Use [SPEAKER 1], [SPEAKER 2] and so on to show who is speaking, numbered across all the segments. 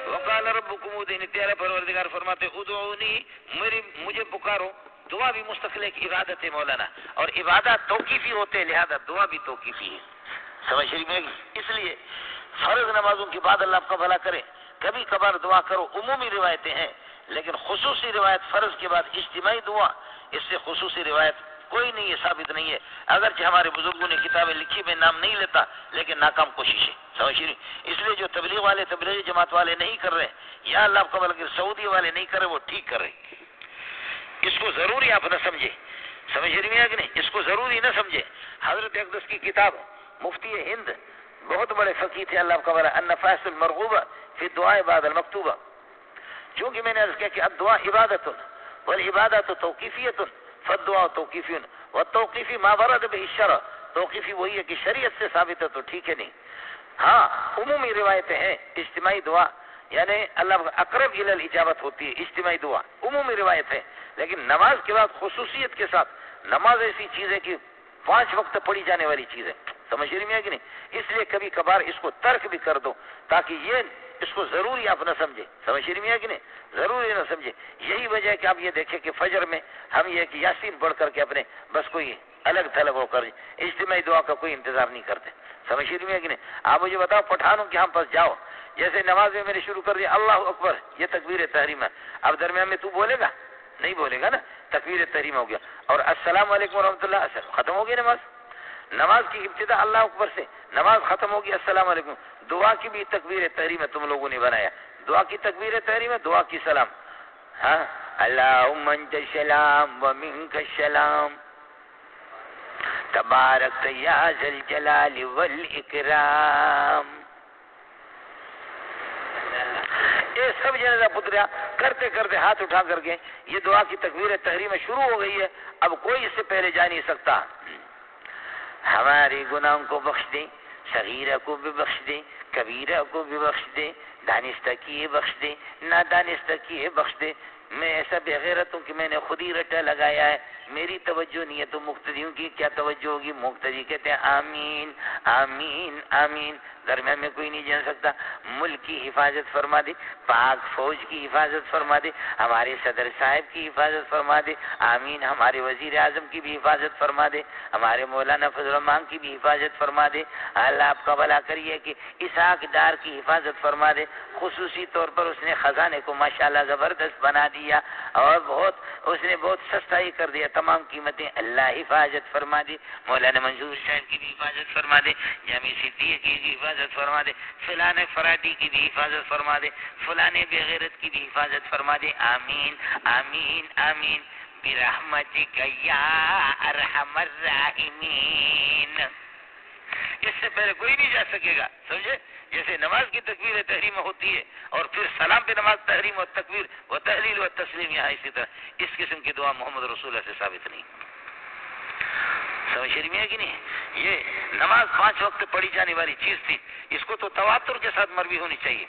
[SPEAKER 1] وقال ربکم ادعونی، تیرا پروردگار فرماتے ادعونی، مجھے پکارو. دعا بھی مستقل ایک عبادت ہے مولانا، اور عبادت توقیفی ہوتے ہیں، لہذا دعا بھی توقیفی ہے. سمجھ رہی میں؟ اس لیے فرض نمازوں کے بعد اللہ آپ کا بھلا کرے کبھی کبھار دعا کرو. عمومی روایتیں ہیں، لیکن خصوصی روایت فرض کے بعد اجتماعی دعا، اس سے خصوصی روایت کوئی نہیں ہے، ثابت نہیں ہے. اگرچہ ہمارے بزرگوں نے کتابیں لکھی، میں نام نہیں لیتا، لیکن ناکام کوشش ہے. سمجھ رہی؟ اس لیے جو تبلیغ والے، تبلیغی جماعت والے نہیں کر رہے، یا اللہ آپ کا بھلا کرے سعودی والے نہیں کر رہے، وہ ٹھیک کر رہے. اس کو ضروری آپ نہ سمجھے. سمجھ رہی ہیں کہ نہیں؟ اس کو ضروری نہ سمجھے. حضرت اقدس کی کتاب مفتی ہند بہت بڑے فقیہ تھے، اللہ کا بھلا، النفائس المرغوبہ فی الدعاء بعد المکتوبہ. چونکہ میں نے عرض کیا کہ الدعاء عبادت والعبادت توقیفیت فالدعاء توقیفی والتوقیفی ما ورد به الشرع. توقیفی وہی ہے کہ شریعت سے ثابت ہے تو ٹھیک ہے. نہیں، ہاں عمومی روایتیں ہیں اجتماعی دعا، یعنی اللہ اقرب الی الاجابت ہوتی ہے اجتماعی دعا، عمومی روایت ہے. لیکن نماز کے بعد خصوصیت کے ساتھ نماز ایسی چیز ہے کہ 5 وقت پڑھی جانے والی چیز ہے. سمجھ رہی ہے کہ نہیں؟ اس لیے کبھی کبھار اس کو ترک بھی کر دو، تاکہ یہ اس کو ضروری آپ نہ سمجھے. سمجھ رہی ہے کہ نہیں؟ ضروری نہ سمجھے. یہی وجہ ہے کہ آپ یہ دیکھیں کہ فجر میں ہم یہ کہ یاسین پڑھ کر کے اپنے بس کوئی الگ تھلگ ہو کر اجتماعی دعا کا کوئی انتظار نہیں کرتے. سمجھ رہی ہے کہ نہیں؟ آپ مجھے بتاؤ پٹھانوں کے ہم پاس جاؤ، جیسے نماز میں نے شروع کر دیا اللہ اکبر، یہ تکبیر تحریم ہے. اب درمیان میں تو بولے گا نہیں، بولے گا نا، تکبیر تحریم ہو گیا. اور السلام علیکم ورحمۃ اللہ، ختم ہو گئی نماز. نماز کی ابتدا اللہ اکبر سے، نماز ختم ہوگی السلام علیکم. دعا کی بھی تکبیر تحریم ہے، تم لوگوں نے بنایا. دعا کی تکبیر تحریم ہے، دعا کی سلام. ہاں، اللہم انت السلام ومنک السلام تبارک یا ذی الجلال والاکرام. یہ سب جنازہ پتریا کرتے کرتے ہاتھ اٹھا کر کے یہ دعا کی تکبیر تحریم شروع ہو گئی ہے. اب کوئی اس سے پہلے جا نہیں سکتا. ہمارے گناہوں کو بخش دے، صغیرہ کو بھی بخش دے، کبیرہ کو بھی بخش دے، دانستہ کیے بخش دے، نادانستہ کیے بخش دے. میں ایسا بے غیرت ہوں کہ میں نے خود ہی رٹا لگایا ہے، میری توجہ نہیں ہے تو مقتدیوں کی کیا توجہ ہوگی؟ مقتدی کہتے ہیں آمین آمین آمین. درمیان میں کوئی نہیں جان سکتا. ملک کی حفاظت فرما دے، پاک فوج کی حفاظت فرما دے، ہمارے صدر صاحب کی حفاظت فرما دے، آمین. ہمارے وزیر اعظم کی بھی حفاظت فرما دے، ہمارے مولانا فضل الرحمان کی بھی حفاظت فرما دے. اللہ آپ کا بھلا کریے کہ اسحاق ڈار کی حفاظت فرما دے. خصوصی طور پر اس نے خزانے کو ماشاءاللہ زبردست بنا دیا اور اس نے بہت سستائی کر دیا، تمام قیمتیں. اللہ حفاظت فرما دے. مولانا منظور صاحب کی بھی حفاظت فرما دے، جامع صدیق کی بھی حفاظت فرما دے، فلاں فرادی کی بھی حفاظت فرما دے، فلاں بغیرت کی بھی حفاظت فرما دے. آمین آمین آمین برحمتک یا ارحم الراحمین. اس سے پہلے کوئی نہیں جا سکے گا. سمجھے؟ جیسے نماز کی تکبیر تحریم ہوتی ہے اور پھر سلام پہ نماز تحریم اور تکبیر و تحلیل و تسلیم، یہاں اسی طرح اس قسم کی دعا محمد رسول اللہ سے ثابت نہیں. سمجھ رہی ہے کہ نہیں؟ یہ نماز 5 وقت پڑھی جانے والی چیز تھی، اس کو تو تواتر کے ساتھ مروی ہونی چاہیے.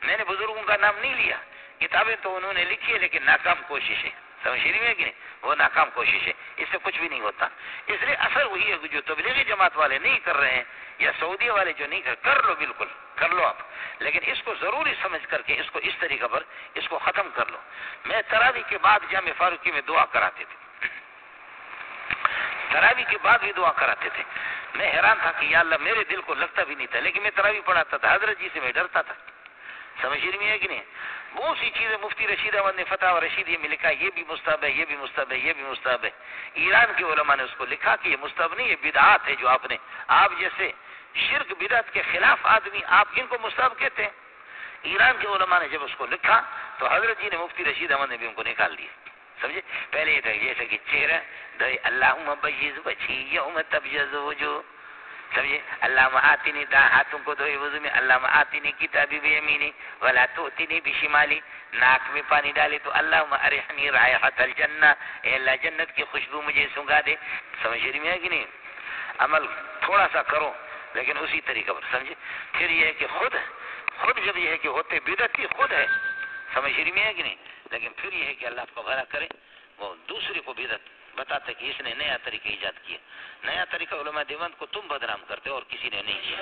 [SPEAKER 1] میں نے بزرگوں کا نام نہیں لیا، کتابیں تو انہوں نے لکھی ہے لیکن ناکام کوشش ہے. سمجھ رہی ہے کہ نہیں؟ وہ ناکام کوشش ہے، اس سے کچھ بھی نہیں ہوتا. اس لیے اثر وہی ہے کہ جو تبلیغی جماعت والے نہیں کر رہے ہیں یا سعودی والے جو نہیں کر لو، بالکل کر لو آپ، لیکن اس کو ضروری سمجھ کر کے اس کو اس طریقہ پر اس کو ختم کر لو. میں تراویح کے بعد جامع فاروقی میں دعا کراتے تھے، تراویح کے بعد بھی دعا کراتے تھے. میں حیران تھا کہ یا اللہ، میرے دل کو لگتا بھی نہیں تھا، لیکن میں تراویح پڑھاتا تھا. حضرت جی سے میں ڈرتا تھا. سمجھ رہی ہے کہ نہیں؟ بہت سی چیزیں مفتی رشید احمد نے فتح و رشیدیہ میں لکھا، یہ بھی مستحب ہے، یہ بھی مستحب ہے، یہ بھی مستحب ہے. ایران کے علماء نے اس کو لکھا کہ یہ مستحب نہیں، یہ بدعات ہے. جو آپ جیسے شرک بدعت کے خلاف آدمی، آپ ان کو مستحب کہتے ہیں. ایران کے علماء نے جب اس کو لکھا تو حضرت جی نے مفتی رشید احمد نے بھی ان کو نکال دیا. سمجھے؟ پہلے یہ تھا جیسے کہ چہرہ دھوئے اللہم بیض وجہی یوم تبیض وجوہ. سمجھے؟ اللہم آتنی، ہاتھوں کو دھوئے وضو میں، اللہم آتنی کتابی بیمینی ولا تؤتنی بشمالی. ناک میں پانی ڈالے تو اللہم ارحنی رائحۃ الجنہ، اے اللہ جنت کی خوشبو مجھے سنگا دے. سمجھ رہی ہے کہ نہیں؟ عمل تھوڑا سا کرو لیکن اسی طریقے پر. سمجھے؟ پھر یہ ہے کہ خود جب یہ ہے کہ ہوتے بدعت کی خود ہے. سمجھ رہی ہے کہ نہیں؟ لیکن پھر یہ ہے کہ اللہ آپ کو بھلا کرے، وہ دوسرے کو بدعت بتاتے کہ اس نے نیا طریقہ ایجاد کیا. نیا طریقہ علماء دیوبند کو تم بدنام کرتے اور کسی نے نہیں کیا.